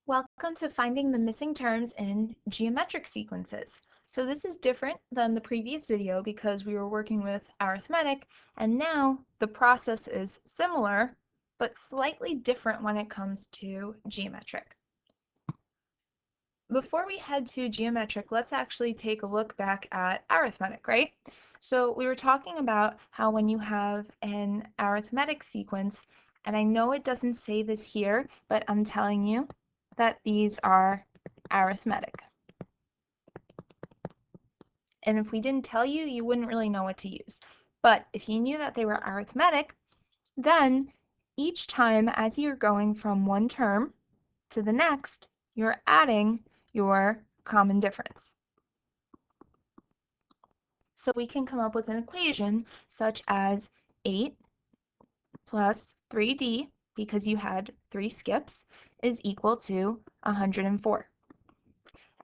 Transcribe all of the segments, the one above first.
Welcome to finding the missing terms in geometric sequences. So this is different than the previous video because we were working with arithmetic, and now the process is similar but slightly different when it comes to geometric. Before we head to geometric, let's actually take a look back at arithmetic, right? So we were talking about how when you have an arithmetic sequence, and I know it doesn't say this here, but I'm telling you that these are arithmetic. And if we didn't tell you, you wouldn't really know what to use. But if you knew that they were arithmetic, then each time as you're going from one term to the next, you're adding your common difference. So we can come up with an equation such as 8 plus 3d, because you had 3 skips, is equal to 104.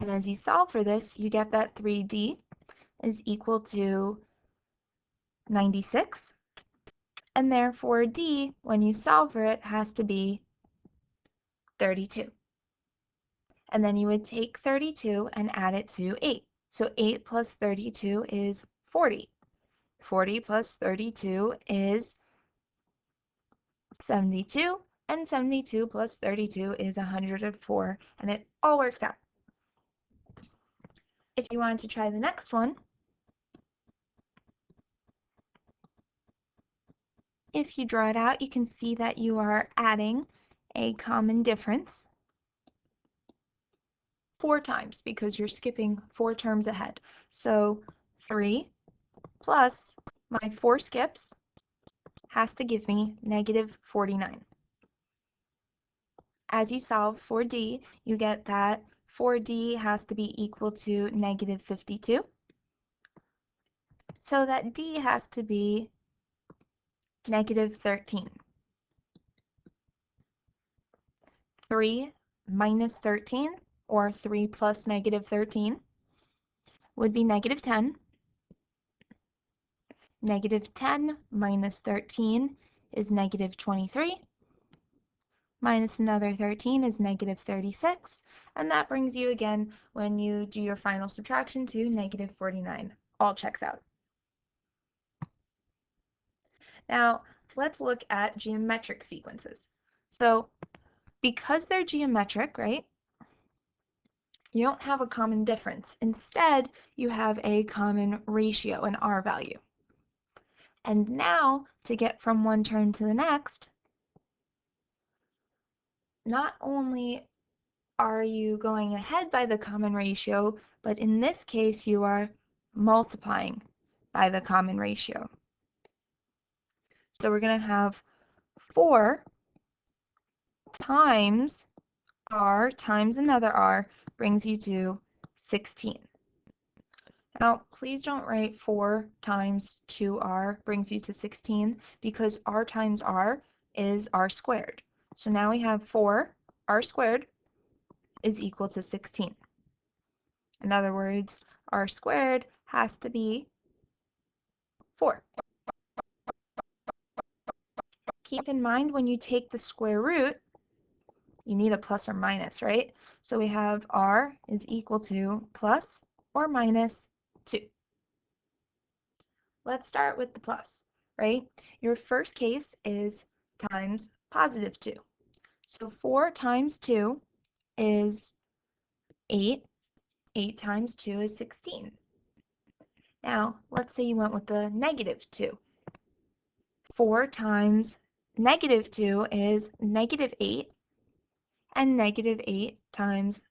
And as you solve for this, you get that 3d is equal to 96. And therefore d, when you solve for it, has to be 32. And then you would take 32 and add it to 8. So 8 plus 32 is 40. 40 plus 32 is 72, and 72 plus 32 is 104, and it all works out. If you wanted to try the next one, if you draw it out, you can see that you are adding a common difference 4 times because you're skipping 4 terms ahead. So 3 plus my 4 skips has to give me negative 49. As you solve for d, you get that 4d has to be equal to negative 52. So that d has to be negative 13. 3 minus 13, or 3 plus negative 13, would be negative 10. Negative 10 minus 13 is negative 23. Minus another 13 is negative 36. And that brings you again, when you do your final subtraction, to negative 49. All checks out. Now, let's look at geometric sequences. So, because they're geometric, right, you don't have a common difference. Instead, you have a common ratio, an R value. And now, to get from one term to the next, not only are you going ahead by the common ratio, but in this case, you are multiplying by the common ratio. So we're going to have 4 times R times another R brings you to 16. Now, please don't write 4 times 2R brings you to 16, because R times R is R squared. So now we have 4R squared is equal to 16. In other words, R squared has to be 4. Keep in mind, when you take the square root, you need a plus or minus, right? So we have R is equal to plus or minus 2. Let's start with the plus, right? Your first case is times positive 2. So 4 times 2 is 8. 8 times 2 is 16. Now, let's say you went with the negative 2. 4 times negative 2 is negative 8. And negative 8 times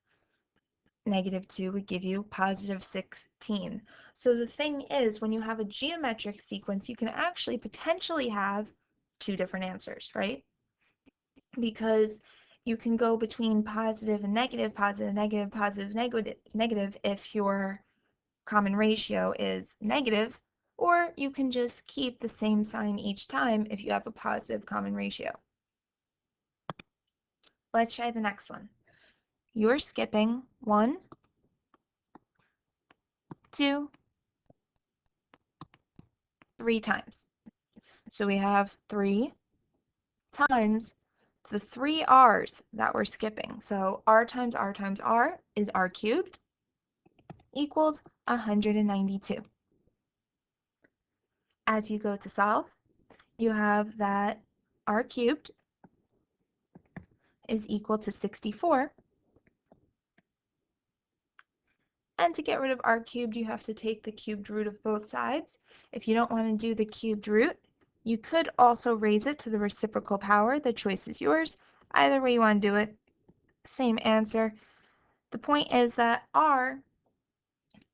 negative 2 would give you positive 16. So the thing is, when you have a geometric sequence, you can actually potentially have 2 different answers, right? Because you can go between positive and negative, positive, negative, positive, negative if your common ratio is negative, or you can just keep the same sign each time if you have a positive common ratio. Let's try the next one. You're skipping 1, 2, 3 times. So we have 3 times the three r's that we're skipping. So r times r times r is r cubed equals 192. As you go to solve, you have that r cubed is equal to 64. And to get rid of r cubed, you have to take the cubed root of both sides. If you don't want to do the cubed root, you could also raise it to the reciprocal power. The choice is yours. Either way you want to do it, same answer. The point is that r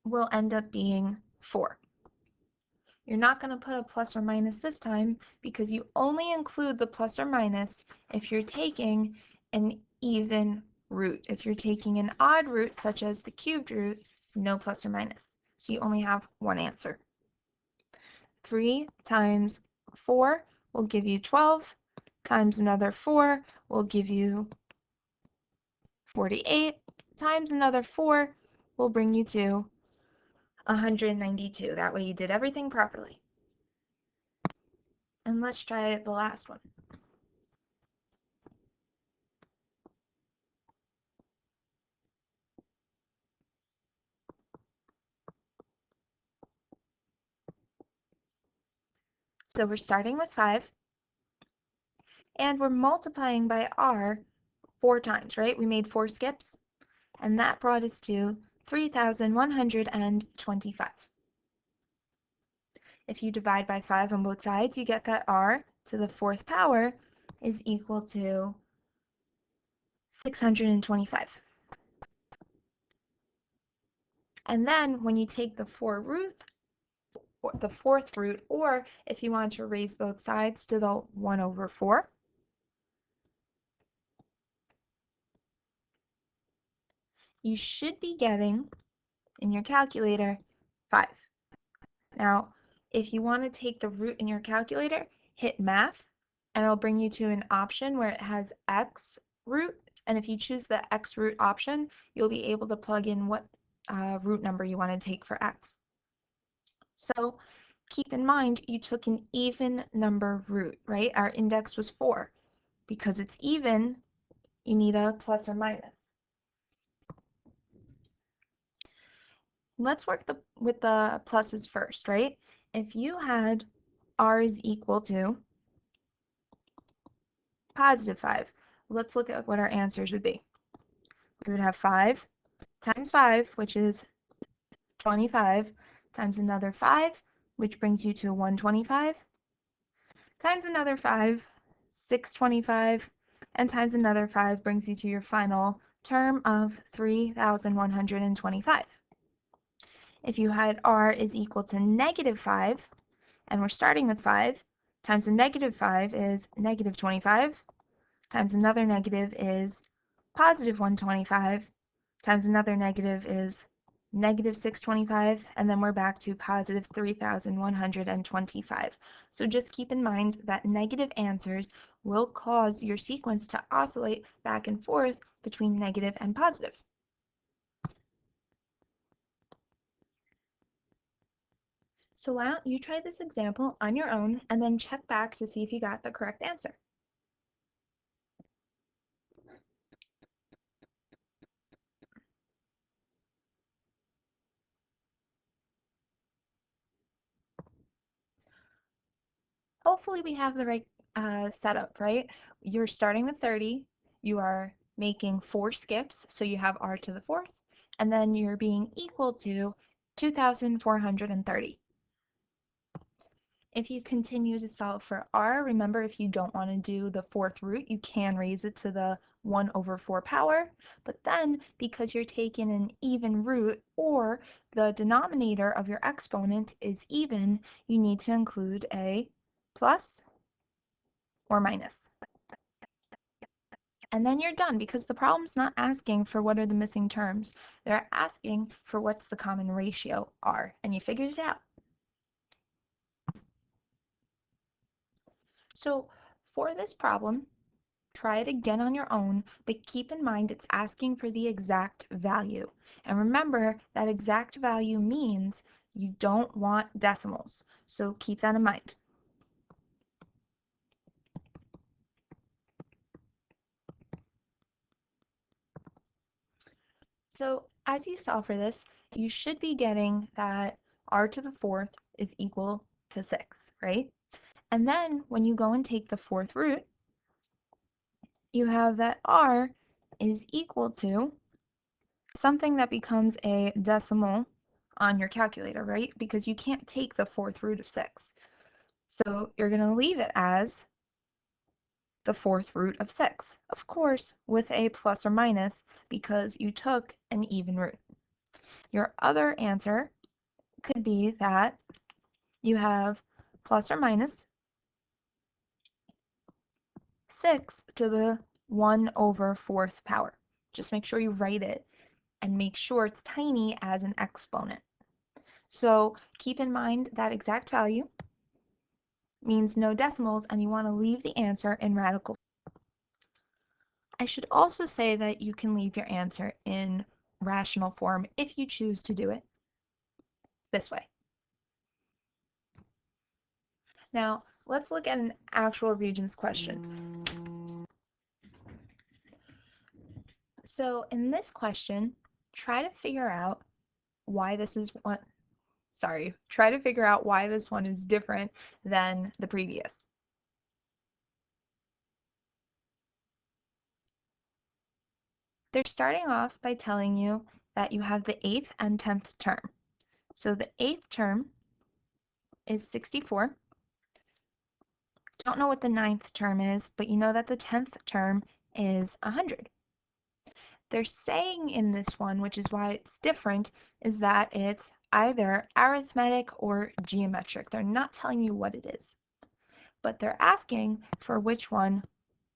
will end up being 4. You're not going to put a plus or minus this time because you only include the plus or minus if you're taking an even root. If you're taking an odd root, such as the cubed root, no plus or minus. So you only have one answer. 3 times 4 will give you 12, times another 4 will give you 48, times another 4 will bring you to 192. That way you did everything properly. And let's try the last one. So we're starting with 5, and we're multiplying by r 4 times, right? We made 4 skips, and that brought us to 3,125. If you divide by 5 on both sides, you get that r to the 4th power is equal to 625. And then when you take the 4th root, or if you want to raise both sides to the 1 over 4, you should be getting, in your calculator, 5. Now, if you want to take the root in your calculator, hit math, and it'll bring you to an option where it has x root, and if you choose the x root option, you'll be able to plug in what root number you want to take for x. So keep in mind you took an even number root, right? Our index was 4. Because it's even, you need a plus or minus. Let's work with the pluses first, right? If you had r is equal to positive 5, let's look at what our answers would be. We would have 5 times 5, which is 25, times another 5, which brings you to 125, times another 5, 625, and times another 5 brings you to your final term of 3,125. If you had r is equal to negative 5, and we're starting with 5, times a negative 5 is negative 25, times another negative is positive 125, times another negative is negative 625, and then we're back to positive 3,125. So just keep in mind that negative answers will cause your sequence to oscillate back and forth between negative and positive. So why don't you try this example on your own and then check back to see if you got the correct answer. Hopefully we have the right setup, right? You're starting with 30, you are making 4 skips, so you have r to the 4th, and then you're being equal to 2,430. If you continue to solve for r, remember if you don't want to do the 4th root, you can raise it to the 1 over 4 power, but then because you're taking an even root or the denominator of your exponent is even, you need to include a plus or minus. And then you're done because the problem's not asking for what are the missing terms. They're asking for what's the common ratio r, and you figured it out. So for this problem, try it again on your own, but keep in mind it's asking for the exact value. And remember that exact value means you don't want decimals. So keep that in mind. So as you solve for this, you should be getting that r to the fourth is equal to 6, right? And then when you go and take the fourth root, you have that r is equal to something that becomes a decimal on your calculator, right? Because you can't take the fourth root of 6. So you're going to leave it as the fourth root of 6, of course, with a plus or minus because you took an even root. Your other answer could be that you have plus or minus 6 to the 1 over 4th power. Just make sure you write it and make sure it's tiny as an exponent. So keep in mind that exact value means no decimals, and you want to leave the answer in radical. I should also say that you can leave your answer in rational form if you choose to do it this way. Now, let's look at an actual Regents question. So in this question, try to figure out why this is one, try to figure out why this one is different than the previous. They're starting off by telling you that you have the 8th and 10th term. So the 8th term is 64. Don't know what the 9th term is, but you know that the 10th term is 100. They're saying in this one, which is why it's different, is that it's either arithmetic or geometric. They're not telling you what it is, but they're asking for which one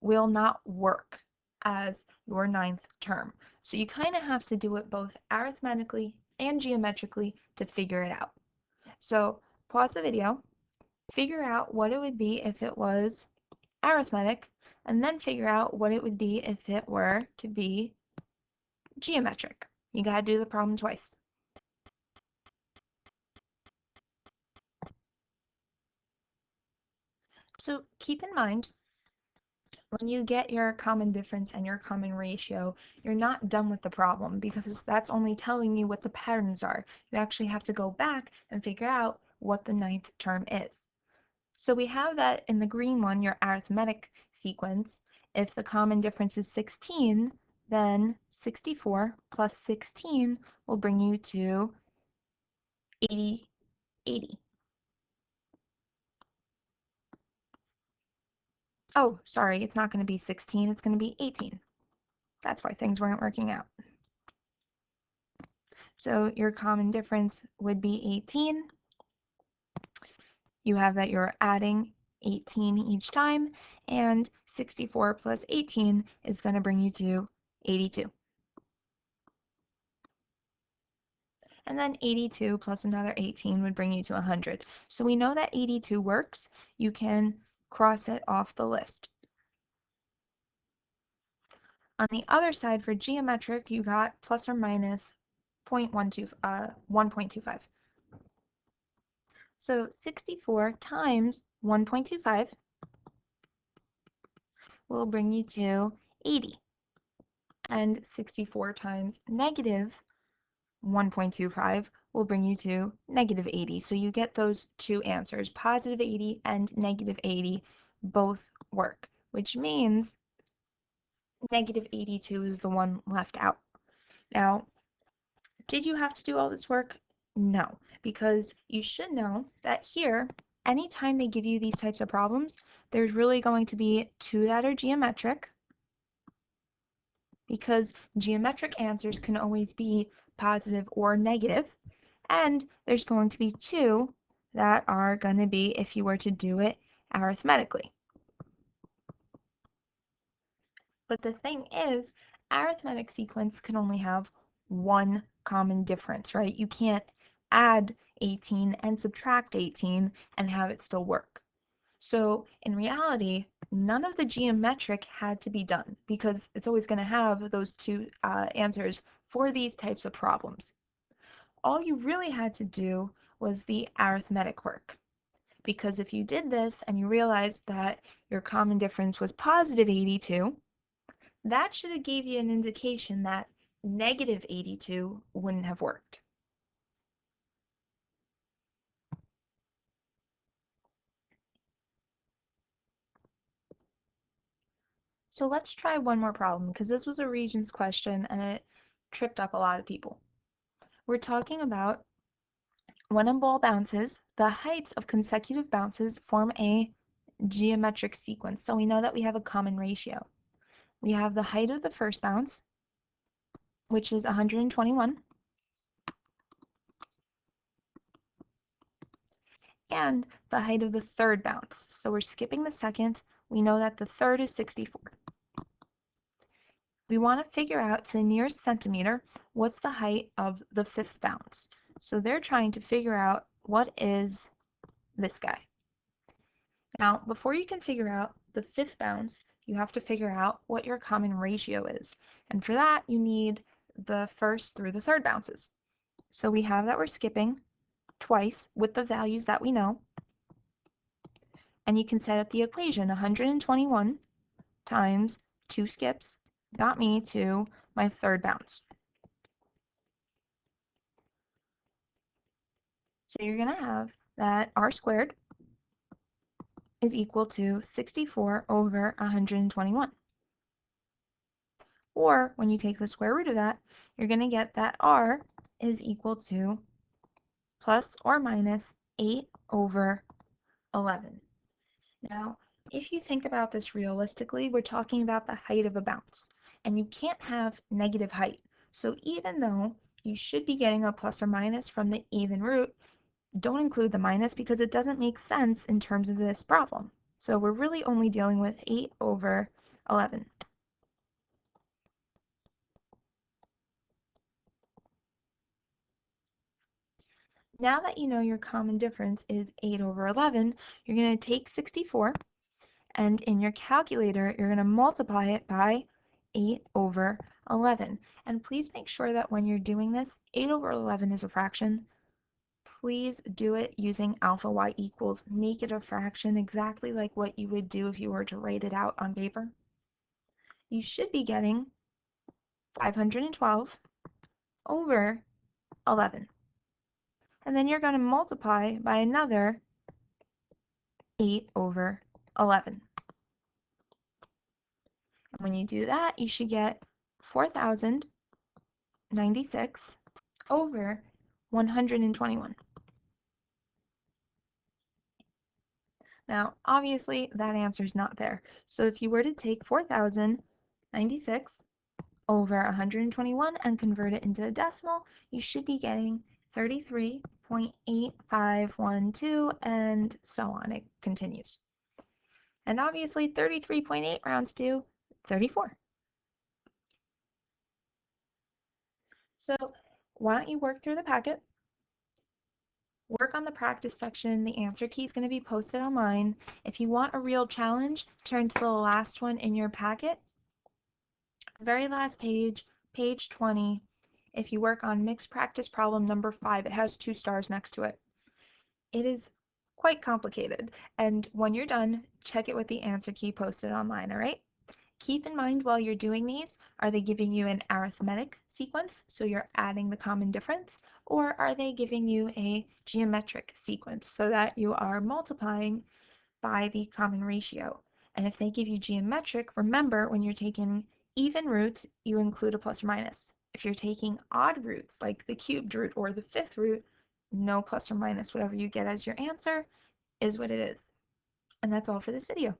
will not work as your 9th term. So you kind of have to do it both arithmetically and geometrically to figure it out. So pause the video, figure out what it would be if it was arithmetic, and then figure out what it would be if it were to be geometric. You gotta do the problem twice. So keep in mind, when you get your common difference and your common ratio, you're not done with the problem because that's only telling you what the patterns are. You actually have to go back and figure out what the 9th term is. So we have that in the green one, your arithmetic sequence. If the common difference is 16, then 64 plus 16 will bring you to 80. Oh, sorry, it's not going to be 16, it's going to be 18. That's why things weren't working out. So your common difference would be 18. You have that you're adding 18 each time, and 64 plus 18 is going to bring you to 82. And then 82 plus another 18 would bring you to 100. So we know that 82 works. You can cross it off the list. On the other side, for geometric, you got plus or minus 1.25. So 64 times 1.25 will bring you to 80. And 64 times negative 1.25 will bring you to negative 80. So you get those two answers, positive 80 and negative 80, both work, which means negative 82 is the one left out. Now, did you have to do all this work? No, because you should know that here, anytime they give you these types of problems, there's really going to be two that are geometric, because geometric answers can always be positive or negative, and there's going to be two that are going to be if you were to do it arithmetically. But the thing is, arithmetic sequence can only have one common difference, right? You can't add 18 and subtract 18 and have it still work. So in reality, none of the geometric had to be done because it's always going to have those two answers for these types of problems. All you really had to do was the arithmetic work. Because if you did this and you realized that your common difference was positive 82, that should have gave you an indication that negative 82 wouldn't have worked. So let's try one more problem because this was a Regents question and it tripped up a lot of people. We're talking about when a ball bounces, the heights of consecutive bounces form a geometric sequence. So we know that we have a common ratio. We have the height of the first bounce, which is 121, and the height of the third bounce. So we're skipping the second. We know that the third is 64. We want to figure out to the nearest centimeter what's the height of the fifth bounce. So they're trying to figure out what is this guy. Now, before you can figure out the fifth bounce, you have to figure out what your common ratio is. And for that, you need the first through the third bounces. So we have that we're skipping twice with the values that we know. And you can set up the equation 121 times 2 skips got me to my third bounce. So you're going to have that r squared is equal to 64 over 121. Or when you take the square root of that, you're going to get that r is equal to plus or minus 8 over 11. Now, if you think about this realistically, we're talking about the height of a bounce, and you can't have negative height. So even though you should be getting a plus or minus from the even root, don't include the minus because it doesn't make sense in terms of this problem. So we're really only dealing with 8 over 11. Now that you know your common difference is 8 over 11, you're going to take 64, and in your calculator, you're going to multiply it by 8 over 11. And please make sure that when you're doing this, 8 over 11 is a fraction. Please do it using alpha y equals. Make it a fraction exactly like what you would do if you were to write it out on paper. You should be getting 512 over 11. And then you're going to multiply by another 8 over 11. And when you do that, you should get 4,096 over 121. Now, obviously, that answer is not there. So if you were to take 4,096 over 121 and convert it into a decimal, you should be getting 33.8512, and so on. It continues. And obviously, 33.8 rounds to 34. So why don't you work through the packet? Work on the practice section. The answer key is going to be posted online. If you want a real challenge, turn to the last one in your packet. Very last page, page 20. If you work on mixed practice problem number 5, it has 2 stars next to it. It is quite complicated, and when you're done, check it with the answer key posted online, all right? Keep in mind while you're doing these, are they giving you an arithmetic sequence, so you're adding the common difference, or are they giving you a geometric sequence so that you are multiplying by the common ratio? And if they give you geometric, remember when you're taking even roots, you include a plus or minus. If you're taking odd roots, like the cubed root or the fifth root, no plus or minus. Whatever you get as your answer is what it is. And that's all for this video.